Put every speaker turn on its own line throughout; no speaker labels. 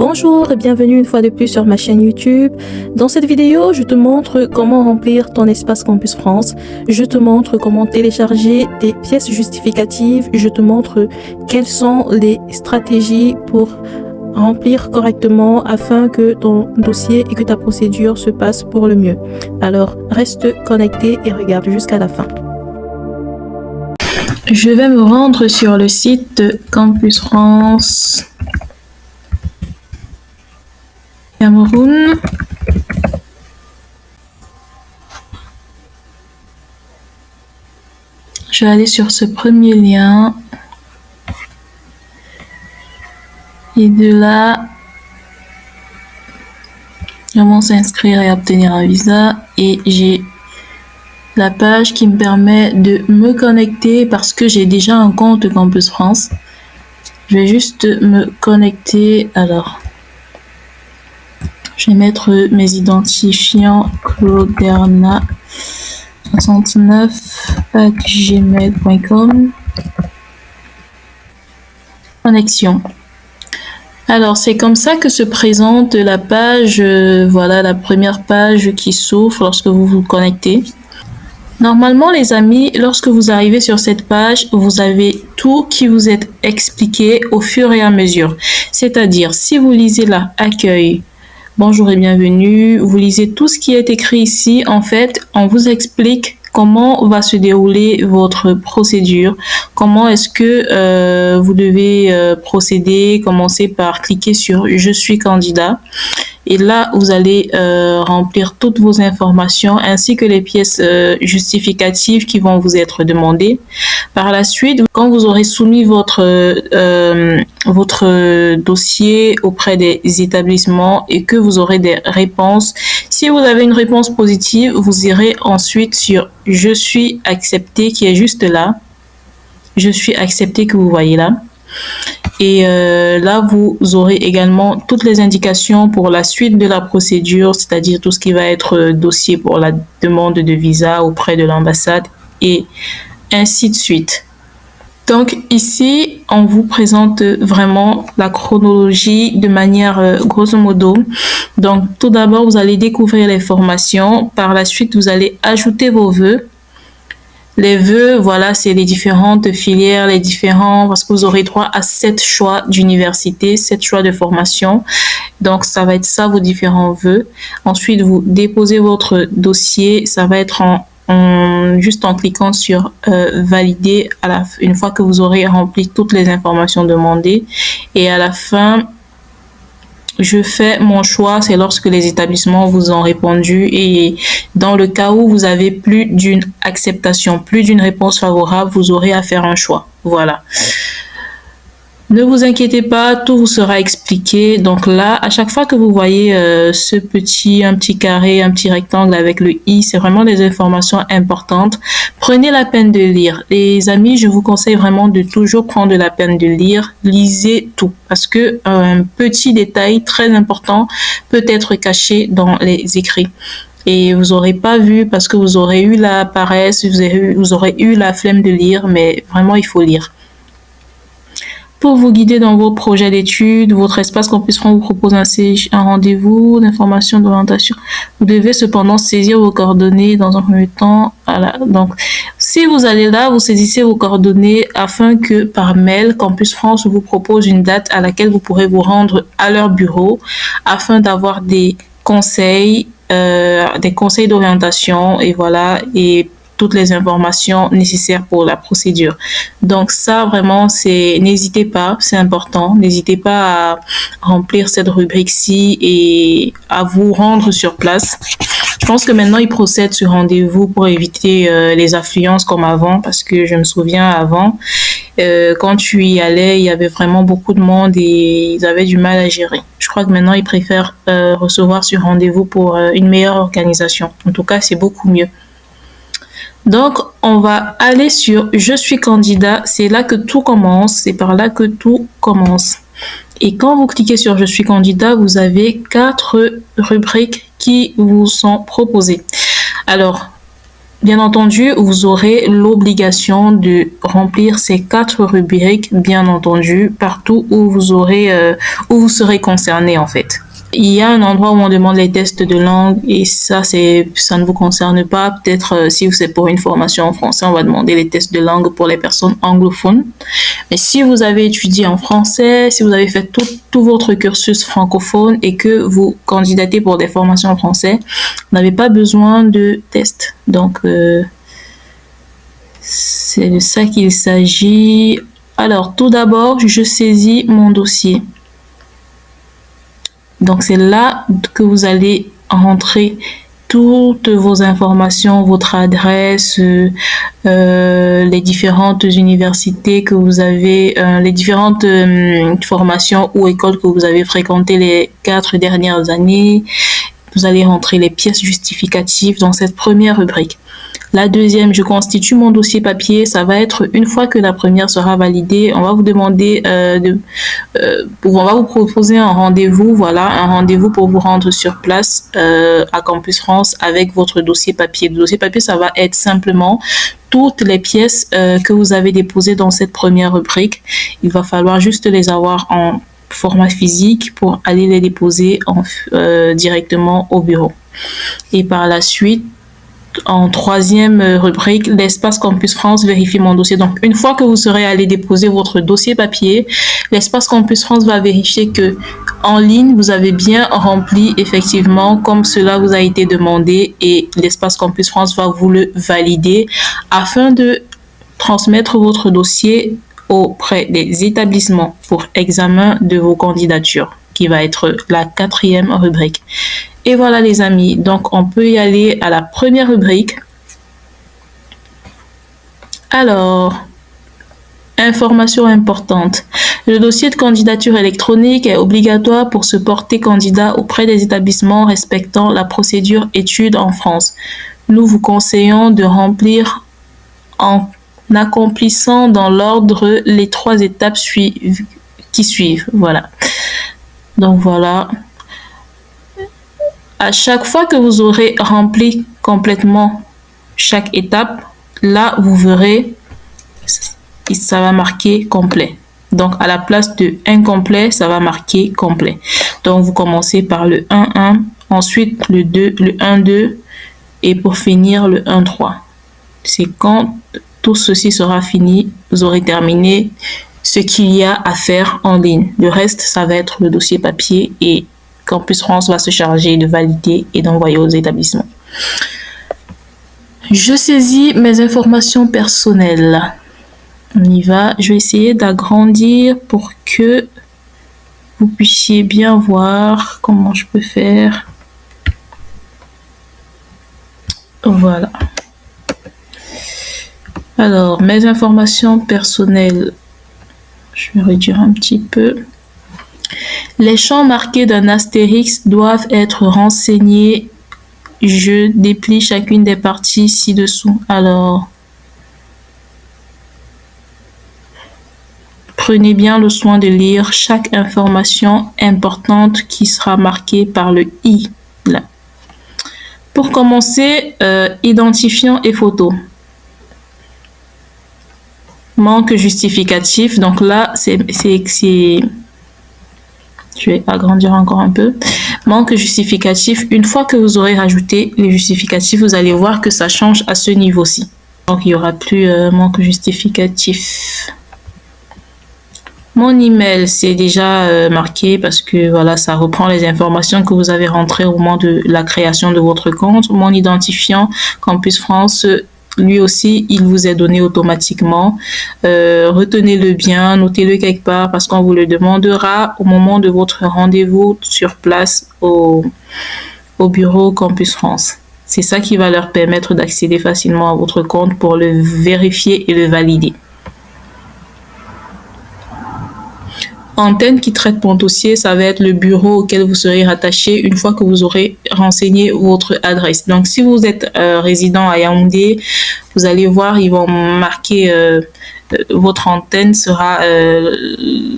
Bonjour et bienvenue une fois de plus sur ma chaîne YouTube. Dans cette vidéo, je te montre comment remplir ton espace Campus France. Je te montre comment télécharger des pièces justificatives. Je te montre quelles sont les stratégies pour remplir correctement afin que ton dossier et que ta procédure se passe pour le mieux. Alors, reste connecté et regarde jusqu'à la fin. Je vais me rendre sur le site de Campus France Cameroun. Je vais aller sur ce premier lien. Et de là, comment s'inscrire et obtenir un visa. Et j'ai la page qui me permet de me connecter parce que j'ai déjà un compte Campus France. Je vais juste me connecter. Alors, je vais mettre mes identifiants clauderna69@gmail.com. Connexion. Alors, c'est comme ça que se présente la page, voilà la première page qui s'ouvre lorsque vous vous connectez. Normalement, les amis, lorsque vous arrivez sur cette page, vous avez tout qui vous est expliqué au fur et à mesure. C'est-à-dire, si vous lisez là, accueil, bonjour et bienvenue, vous lisez tout ce qui est écrit ici, en fait, on vous explique comment va se dérouler votre procédure, comment est-ce que vous devez procéder, commencer par cliquer sur « Je suis candidat ». Et là, vous allez remplir toutes vos informations ainsi que les pièces justificatives qui vont vous être demandées. Par la suite, quand vous aurez soumis votre dossier auprès des établissements et que vous aurez des réponses, si vous avez une réponse positive, vous irez ensuite sur « Je suis accepté » qui est juste là. « Je suis accepté » que vous voyez là. Et là, vous aurez également toutes les indications pour la suite de la procédure, c'est-à-dire tout ce qui va être dossier pour la demande de visa auprès de l'ambassade et ainsi de suite. Donc ici, on vous présente vraiment la chronologie de manière grosso modo. Donc tout d'abord, vous allez découvrir les formations. Par la suite, vous allez ajouter vos vœux. Les vœux, voilà, c'est les différentes filières, parce que vous aurez droit à 7 choix d'université, 7 choix de formation. Donc, ça va être ça, vos différents vœux. Ensuite, vous déposez votre dossier. Ça va être juste en cliquant sur valider une fois que vous aurez rempli toutes les informations demandées. Et à la fin, je fais mon choix, c'est lorsque les établissements vous ont répondu et dans le cas où vous avez plus d'une acceptation, plus d'une réponse favorable, vous aurez à faire un choix. Voilà. Ne vous inquiétez pas, tout vous sera expliqué. Donc là, à chaque fois que vous voyez un petit carré, un petit rectangle avec le i, c'est vraiment des informations importantes. Prenez la peine de lire. Les amis, je vous conseille vraiment de toujours prendre la peine de lire. Lisez tout parce que un petit détail très important peut être caché dans les écrits. Et vous n'aurez pas vu parce que vous aurez eu la paresse, vous aurez eu la flemme de lire, mais vraiment, il faut lire. Pour vous guider dans vos projets d'études, votre espace Campus France vous propose un rendez-vous d'information, d'orientation. Vous devez cependant saisir vos coordonnées dans un premier temps. Voilà. Donc, si vous allez là, vous saisissez vos coordonnées afin que par mail, Campus France vous propose une date à laquelle vous pourrez vous rendre à leur bureau afin d'avoir des conseils d'orientation et voilà, et toutes les informations nécessaires pour la procédure. Donc ça, vraiment, n'hésitez pas, c'est important. N'hésitez pas à remplir cette rubrique-ci et à vous rendre sur place. Je pense que maintenant, ils procèdent ce rendez-vous pour éviter les affluences comme avant, parce que je me souviens avant, quand tu y allais, il y avait vraiment beaucoup de monde et ils avaient du mal à gérer. Je crois que maintenant, ils préfèrent recevoir ce rendez-vous pour une meilleure organisation. En tout cas, c'est beaucoup mieux. Donc, on va aller sur « Je suis candidat ». C'est là que tout commence. C'est par là que tout commence. Et quand vous cliquez sur « Je suis candidat », vous avez 4 rubriques qui vous sont proposées. Alors, Bien entendu, vous aurez l'obligation de remplir ces 4 rubriques, bien entendu, partout où où vous serez concerné en fait. Il y a un endroit où on demande les tests de langue et ça ne vous concerne pas. Peut-être si c'est pour une formation en français, on va demander les tests de langue pour les personnes anglophones. Mais si vous avez étudié en français, si vous avez fait tout votre cursus francophone et que vous candidatez pour des formations en français, vous n'avez pas besoin de tests. Donc, c'est de ça qu'il s'agit. Alors, tout d'abord, je saisis mon dossier. Donc, c'est là que vous allez rentrer toutes vos informations, votre adresse, les différentes universités que vous avez, les différentes formations ou écoles que vous avez fréquentées les 4 dernières années. Vous allez rentrer les pièces justificatives dans cette première rubrique. La deuxième, je constitue mon dossier papier. Ça va être une fois que la première sera validée, on va vous demander on va vous proposer un rendez-vous, voilà, un rendez-vous pour vous rendre sur place à Campus France avec votre dossier papier. Le dossier papier, ça va être simplement toutes les pièces que vous avez déposées dans cette première rubrique. Il va falloir juste les avoir en format physique pour aller les déposer directement au bureau. Et par la suite, en troisième rubrique, l'espace Campus France vérifie mon dossier. Donc, une fois que vous serez allé déposer votre dossier papier, l'espace Campus France va vérifier que en ligne, vous avez bien rempli effectivement comme cela vous a été demandé et l'espace Campus France va vous le valider afin de transmettre votre dossier auprès des établissements pour examen de vos candidatures, qui va être la 4e rubrique. Et voilà les amis, donc on peut y aller à la première rubrique. Alors, information importante. Le dossier de candidature électronique est obligatoire pour se porter candidat auprès des établissements respectant la procédure études en France. Nous vous conseillons de remplir en accomplissant dans l'ordre les 3 étapes qui suivent. Voilà. Donc voilà. À chaque fois que vous aurez rempli complètement chaque étape, là, vous verrez, ça va marquer complet. Donc, à la place de incomplet, ça va marquer complet. Donc, vous commencez par le 1-1, ensuite le 2, le 1-2 et pour finir le 1-3. C'est quand tout ceci sera fini, vous aurez terminé ce qu'il y a à faire en ligne. Le reste, ça va être le dossier papier et Campus France va se charger de valider et d'envoyer aux établissements. Je saisis mes informations personnelles. On y va. Je vais essayer d'agrandir pour que vous puissiez bien voir comment je peux faire. Voilà. Alors, mes informations personnelles. Je vais réduire un petit peu. Les champs marqués d'un astérix doivent être renseignés. Je déplie chacune des parties ci-dessous. Alors, prenez bien le soin de lire chaque information importante qui sera marquée par le I. Là. Pour commencer, identifiant et photo. Manque justificatif. Donc là, je vais agrandir encore un peu. Manque justificatif. Une fois que vous aurez rajouté les justificatifs, vous allez voir que ça change à ce niveau-ci. Donc, il n'y aura plus manque justificatif. Mon email, c'est déjà marqué parce que voilà, ça reprend les informations que vous avez rentrées au moment de la création de votre compte. Mon identifiant Campus France, lui aussi, il vous est donné automatiquement. Retenez-le bien, notez-le quelque part parce qu'on vous le demandera au moment de votre rendez-vous sur place au bureau Campus France. C'est ça qui va leur permettre d'accéder facilement à votre compte pour le vérifier et le valider. Antenne qui traite mon dossier, ça va être le bureau auquel vous serez rattaché une fois que vous aurez renseigné votre adresse. Donc, si vous êtes résident à Yaoundé, vous allez voir, ils vont marquer votre antenne sera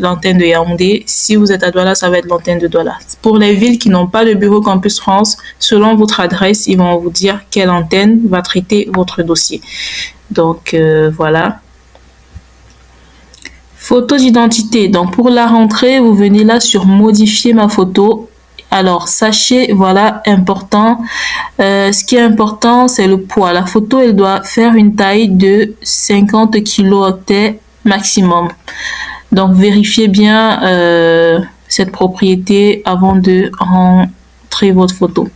l'antenne de Yaoundé. Si vous êtes à Douala, ça va être l'antenne de Douala. Pour les villes qui n'ont pas de bureau Campus France, selon votre adresse, ils vont vous dire quelle antenne va traiter votre dossier. Donc, voilà. Photo d'identité. Donc, pour la rentrée, vous venez là sur modifier ma photo. Alors, sachez, voilà, important. Ce qui est important, c'est le poids. La photo, elle doit faire une taille de 50 kilo-octets maximum. Donc, vérifiez bien cette propriété avant de rentrer votre photo.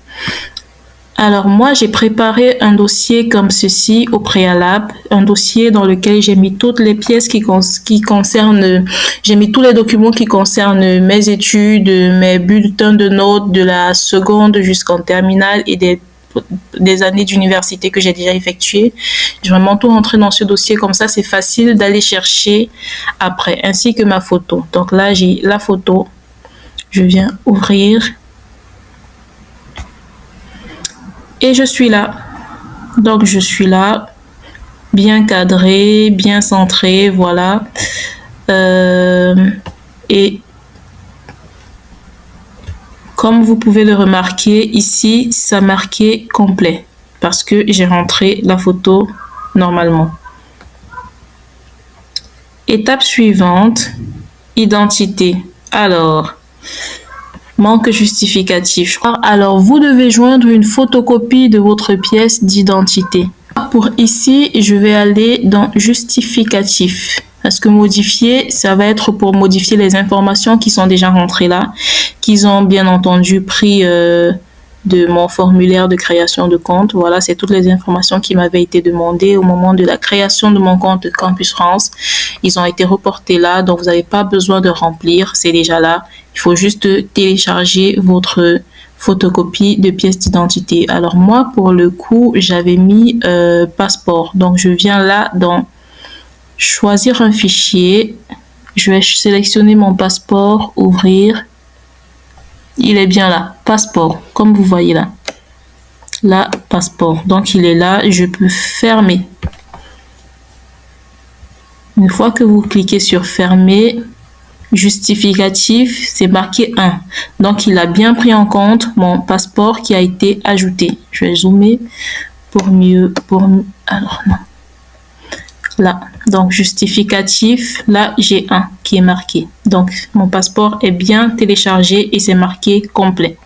Alors moi, j'ai préparé un dossier comme ceci au préalable, un dossier dans lequel j'ai mis toutes les pièces qui concernent, j'ai mis tous les documents qui concernent mes études, mes bulletins de notes de la seconde jusqu'en terminale et des années d'université que j'ai déjà effectuées. J'ai vraiment tout rentré dans ce dossier, comme ça c'est facile d'aller chercher après, ainsi que ma photo. Donc là, j'ai la photo, je viens ouvrir. Et je suis là. Donc, je suis là, bien cadré, bien centré, voilà. Et comme vous pouvez le remarquer, ici, ça marquait complet parce que j'ai rentré la photo normalement. Étape suivante, identité. Alors, manque justificatif. Alors, vous devez joindre une photocopie de votre pièce d'identité. Pour ici, je vais aller dans justificatif. Parce que modifier, ça va être pour modifier les informations qui sont déjà rentrées là, qu'ils ont bien entendu pris de mon formulaire de création de compte. Voilà, c'est toutes les informations qui m'avaient été demandées au moment de la création de mon compte Campus France. Ils ont été reportés là, donc vous n'avez pas besoin de remplir, c'est déjà là. Il faut juste télécharger votre photocopie de pièce d'identité. Alors moi, pour le coup, j'avais mis passeport. Donc je viens là dans choisir un fichier. Je vais sélectionner mon passeport, ouvrir. Il est bien là, passeport, comme vous voyez là. Là, passeport. Donc il est là, je peux fermer. Une fois que vous cliquez sur fermer, justificatif, c'est marqué 1. Donc, il a bien pris en compte mon passeport qui a été ajouté. Je vais zoomer pour mieux. Alors, non. Là. Donc, justificatif. Là, j'ai 1 qui est marqué. Donc, mon passeport est bien téléchargé et c'est marqué complet.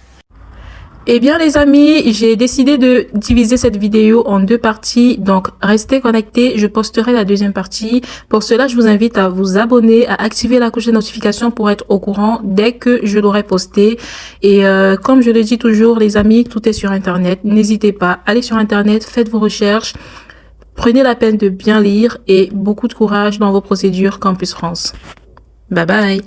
Eh bien les amis, j'ai décidé de diviser cette vidéo en 2 parties, donc restez connectés, je posterai la deuxième partie. Pour cela, je vous invite à vous abonner, à activer la cloche de notification pour être au courant dès que je l'aurai posté. Et comme je le dis toujours les amis, tout est sur internet, n'hésitez pas, allez sur internet, faites vos recherches, prenez la peine de bien lire et beaucoup de courage dans vos procédures Campus France. Bye bye.